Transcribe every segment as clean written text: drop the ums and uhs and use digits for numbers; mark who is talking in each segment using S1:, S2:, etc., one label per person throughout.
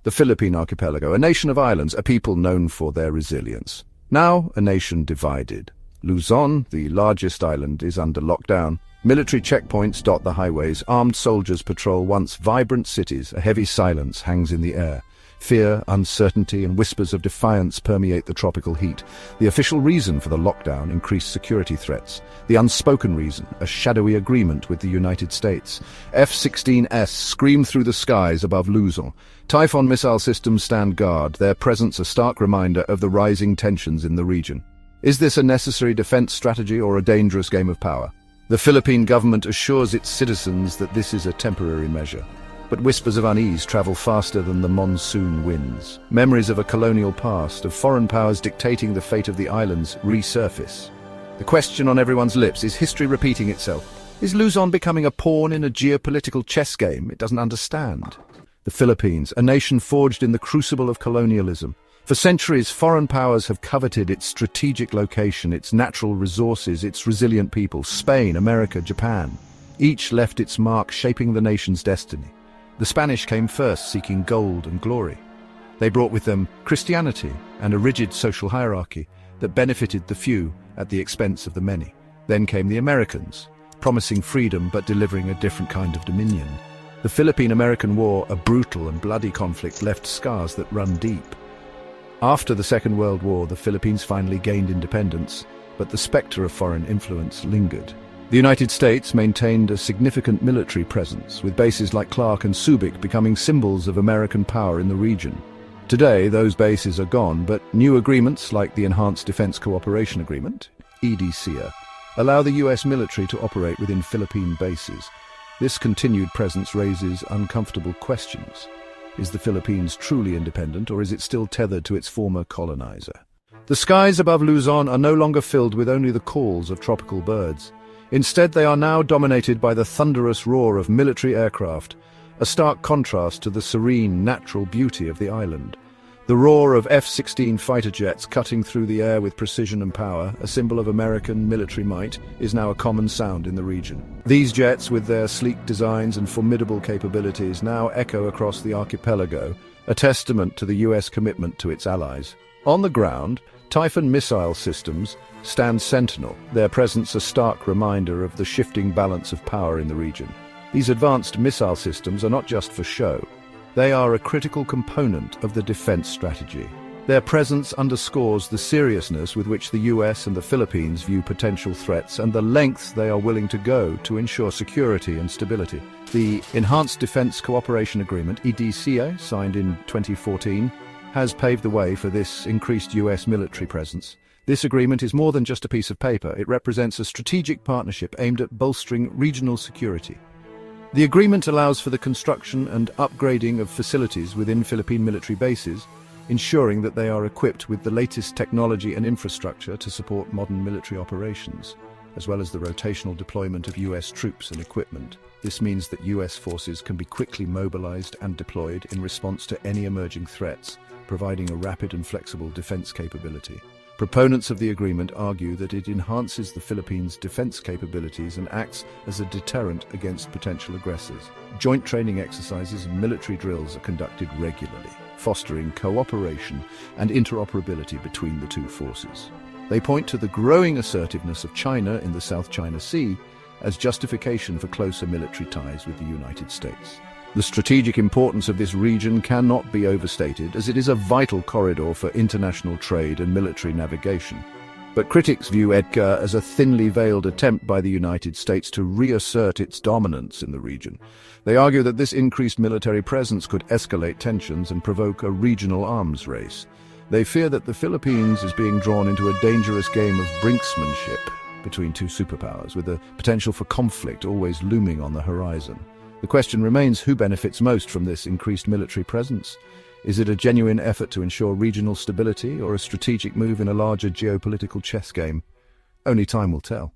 S1: The Philippine archipelago, a nation of islands, a people known for their resilience. Now a nation divided. Luzon, the largest island, is under lockdown. Military checkpoints dot the highways, armed soldiers patrol once vibrant cities, a heavy silence hangs in the air. Fear, uncertainty, and whispers of defiance permeate the tropical heat. The official reason for the lockdown, increased security threats. The unspoken reason, a shadowy agreement with the United States. F-16s scream through the skies above Luzon. Typhoon missile systems stand guard, their presence a stark reminder of the rising tensions in the region. Is this a necessary defense strategy or a dangerous game of power? The Philippine government assures its citizens that this is a temporary measure. But whispers of unease travel faster than the monsoon winds. Memories of a colonial past, of foreign powers dictating the fate of the islands, resurface. The question on everyone's lips, is history repeating itself? Is Luzon becoming a pawn in a geopolitical chess game it doesn't understand? The Philippines, a nation forged in the crucible of colonialism. For centuries, foreign powers have coveted its strategic location, its natural resources, its resilient people. Spain, America, Japan. Each left its mark, shaping the nation's destiny. The Spanish came first, seeking gold and glory. They brought with them Christianity and a rigid social hierarchy that benefited the few at the expense of the many. Then came the Americans, promising freedom but delivering a different kind of dominion. The Philippine-American War, a brutal and bloody conflict, left scars that run deep. After the Second World War, the Philippines finally gained independence, but the specter of foreign influence lingered. The United States maintained a significant military presence, with bases like Clark and Subic becoming symbols of American power in the region. Today, those bases are gone, but new agreements like the Enhanced Defense Cooperation Agreement, EDCA, allow the U.S. military to operate within Philippine bases. This continued presence raises uncomfortable questions. Is the Philippines truly independent, or is it still tethered to its former colonizer? The skies above Luzon are no longer filled with only the calls of tropical birds. Instead, they are now dominated by the thunderous roar of military aircraft, a stark contrast to the serene, natural beauty of the island. The roar of F-16 fighter jets cutting through the air with precision and power, a symbol of American military might, is now a common sound in the region. These jets, with their sleek designs and formidable capabilities, now echo across the archipelago, a testament to the U.S. commitment to its allies. On the ground, Typhoon missile systems stand sentinel, their presence a stark reminder of the shifting balance of power in the region. These advanced missile systems are not just for show. They are a critical component of the defense strategy. Their presence underscores the seriousness with which the US and the Philippines view potential threats and the lengths they are willing to go to ensure security and stability. The Enhanced Defense Cooperation Agreement, EDCA, signed in 2014, has paved the way for this increased US military presence. This agreement is more than just a piece of paper. It represents a strategic partnership aimed at bolstering regional security. The agreement allows for the construction and upgrading of facilities within Philippine military bases, ensuring that they are equipped with the latest technology and infrastructure to support modern military operations, as well as the rotational deployment of US troops and equipment. This means that US forces can be quickly mobilized and deployed in response to any emerging threats, providing a rapid and flexible defense capability. Proponents of the agreement argue that it enhances the Philippines' defense capabilities and acts as a deterrent against potential aggressors. Joint training exercises and military drills are conducted regularly, fostering cooperation and interoperability between the two forces. They point to the growing assertiveness of China in the South China Sea as justification for closer military ties with the United States. The strategic importance of this region cannot be overstated, as it is a vital corridor for international trade and military navigation. But critics view EDCA as a thinly veiled attempt by the United States to reassert its dominance in the region. They argue that this increased military presence could escalate tensions and provoke a regional arms race. They fear that the Philippines is being drawn into a dangerous game of brinksmanship between two superpowers, with the potential for conflict always looming on the horizon. The question remains, who benefits most from this increased military presence? Is it a genuine effort to ensure regional stability or a strategic move in a larger geopolitical chess game? Only time will tell.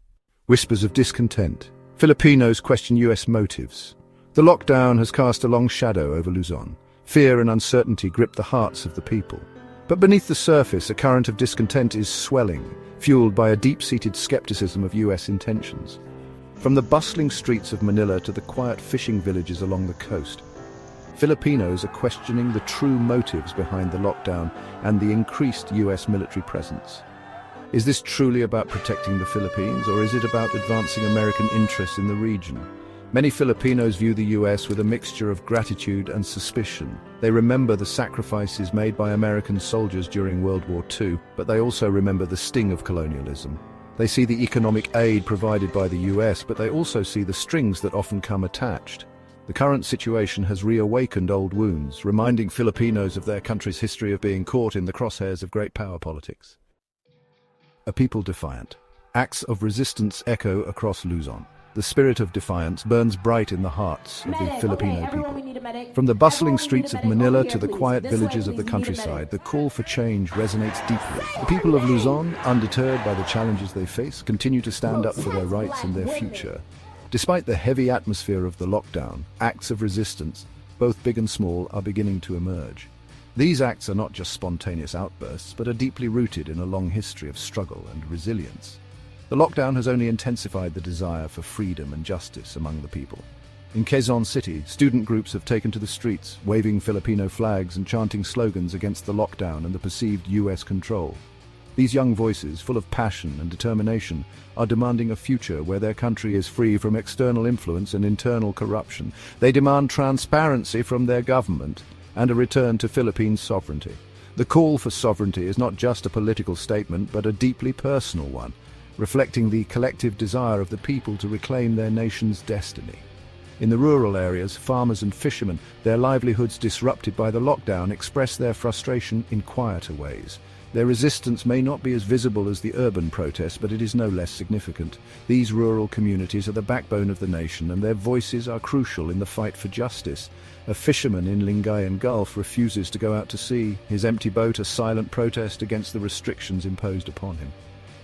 S1: Whispers of discontent. Filipinos question US motives. The lockdown has cast a long shadow over Luzon. Fear and uncertainty grip the hearts of the people. But beneath the surface, a current of discontent is swelling, fueled by a deep-seated skepticism of US intentions. From the bustling streets of Manila to the quiet fishing villages along the coast, Filipinos are questioning the true motives behind the lockdown and the increased US military presence. Is this truly about protecting the Philippines, or is it about advancing American interests in the region? Many Filipinos view the US with a mixture of gratitude and suspicion. They remember the sacrifices made by American soldiers during World War II, but they also remember the sting of colonialism. They see the economic aid provided by the US, but they also see the strings that often come attached. The current situation has reawakened old wounds, reminding Filipinos of their country's history of being caught in the crosshairs of great power politics. A people defiant. Acts of resistance echo across Luzon. The spirit of defiance burns bright in the hearts of the Filipino people. From the bustling streets of Manila to the quiet villages of the countryside, the call for change resonates deeply. The people of Luzon, undeterred by the challenges they face, continue to stand up for their rights and their future. Despite the heavy atmosphere of the lockdown, acts of resistance, both big and small, are beginning to emerge. These acts are not just spontaneous outbursts, but are deeply rooted in a long history of struggle and resilience. The lockdown has only intensified the desire for freedom and justice among the people. In Quezon City, student groups have taken to the streets, waving Filipino flags and chanting slogans against the lockdown and the perceived US control. These young voices, full of passion and determination, are demanding a future where their country is free from external influence and internal corruption. They demand transparency from their government and a return to Philippine sovereignty. The call for sovereignty is not just a political statement, but a deeply personal one, reflecting the collective desire of the people to reclaim their nation's destiny. In the rural areas, farmers and fishermen, their livelihoods disrupted by the lockdown, express their frustration in quieter ways. Their resistance may not be as visible as the urban protests, but it is no less significant. These rural communities are the backbone of the nation, and their voices are crucial in the fight for justice. A fisherman in Lingayen Gulf refuses to go out to sea, his empty boat a silent protest against the restrictions imposed upon him.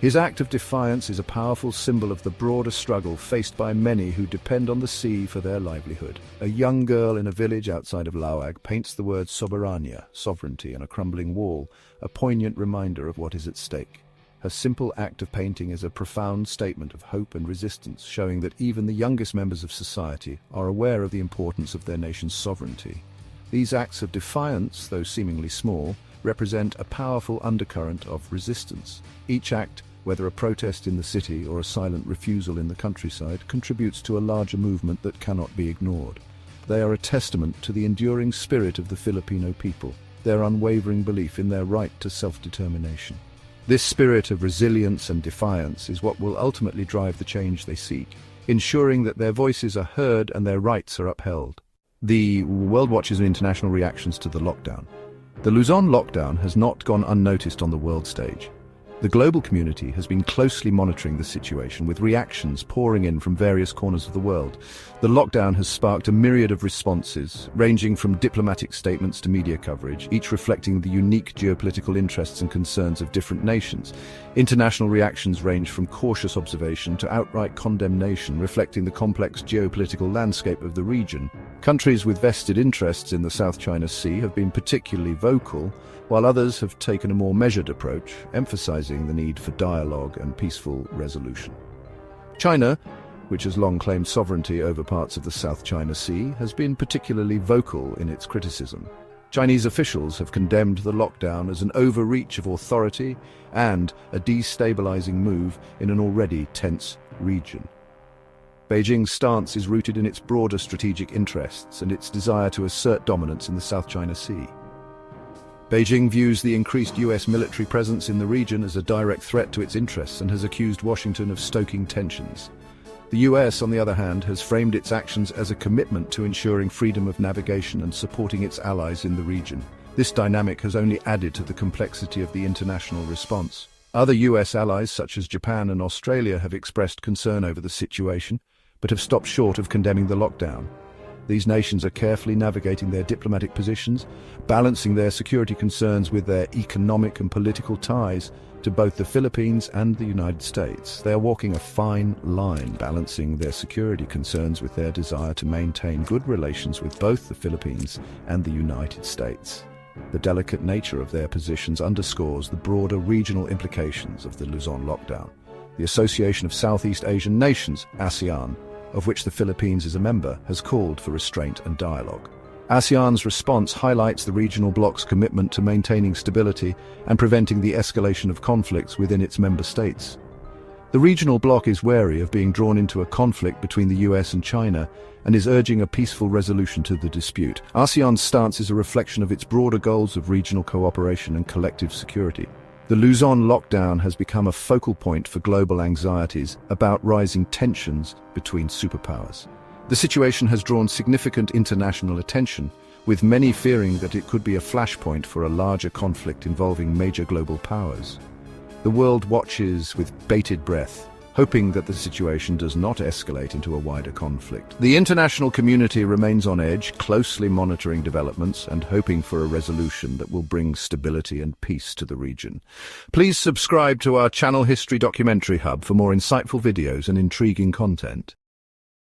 S1: His act of defiance is a powerful symbol of the broader struggle faced by many who depend on the sea for their livelihood. A young girl in a village outside of Laoag paints the word soberania, sovereignty, on a crumbling wall, a poignant reminder of what is at stake. Her simple act of painting is a profound statement of hope and resistance, showing that even the youngest members of society are aware of the importance of their nation's sovereignty. These acts of defiance, though seemingly small, represent a powerful undercurrent of resistance. Each act, whether a protest in the city or a silent refusal in the countryside, contributes to a larger movement that cannot be ignored. They are a testament to the enduring spirit of the Filipino people, their unwavering belief in their right to self-determination. This spirit of resilience and defiance is what will ultimately drive the change they seek, ensuring that their voices are heard and their rights are upheld. The world watches international reactions to the lockdown. The Luzon lockdown has not gone unnoticed on the world stage. The global community has been closely monitoring the situation, with reactions pouring in from various corners of the world. The lockdown has sparked a myriad of responses, ranging from diplomatic statements to media coverage, each reflecting the unique geopolitical interests and concerns of different nations. International reactions range from cautious observation to outright condemnation, reflecting the complex geopolitical landscape of the region. Countries with vested interests in the South China Sea have been particularly vocal, while others have taken a more measured approach, emphasizing the need for dialogue and peaceful resolution. China, which has long claimed sovereignty over parts of the South China Sea, has been particularly vocal in its criticism. Chinese officials have condemned the lockdown as an overreach of authority and a destabilizing move in an already tense region. Beijing's stance is rooted in its broader strategic interests and its desire to assert dominance in the South China Sea. Beijing views the increased US military presence in the region as a direct threat to its interests and has accused Washington of stoking tensions. The US, on the other hand, has framed its actions as a commitment to ensuring freedom of navigation and supporting its allies in the region. This dynamic has only added to the complexity of the international response. Other US allies, such as Japan and Australia, have expressed concern over the situation, but have stopped short of condemning the lockdown. These nations are carefully navigating their diplomatic positions, balancing their security concerns with their economic and political ties to both the Philippines and the United States. They are walking a fine line, balancing their security concerns with their desire to maintain good relations with both the Philippines and the United States. The delicate nature of their positions underscores the broader regional implications of the Luzon lockdown. The Association of Southeast Asian Nations, ASEAN, of which the Philippines is a member, has called for restraint and dialogue. ASEAN's response highlights the regional bloc's commitment to maintaining stability and preventing the escalation of conflicts within its member states. The regional bloc is wary of being drawn into a conflict between the US and China and is urging a peaceful resolution to the dispute. ASEAN's stance is a reflection of its broader goals of regional cooperation and collective security. The Luzon lockdown has become a focal point for global anxieties about rising tensions between superpowers. The situation has drawn significant international attention, with many fearing that it could be a flashpoint for a larger conflict involving major global powers. The world watches with bated breath, hoping that the situation does not escalate into a wider conflict. The international community remains on edge, closely monitoring developments and hoping for a resolution that will bring stability and peace to the region. Please subscribe to our channel History Documentary Hub for more insightful videos and intriguing content.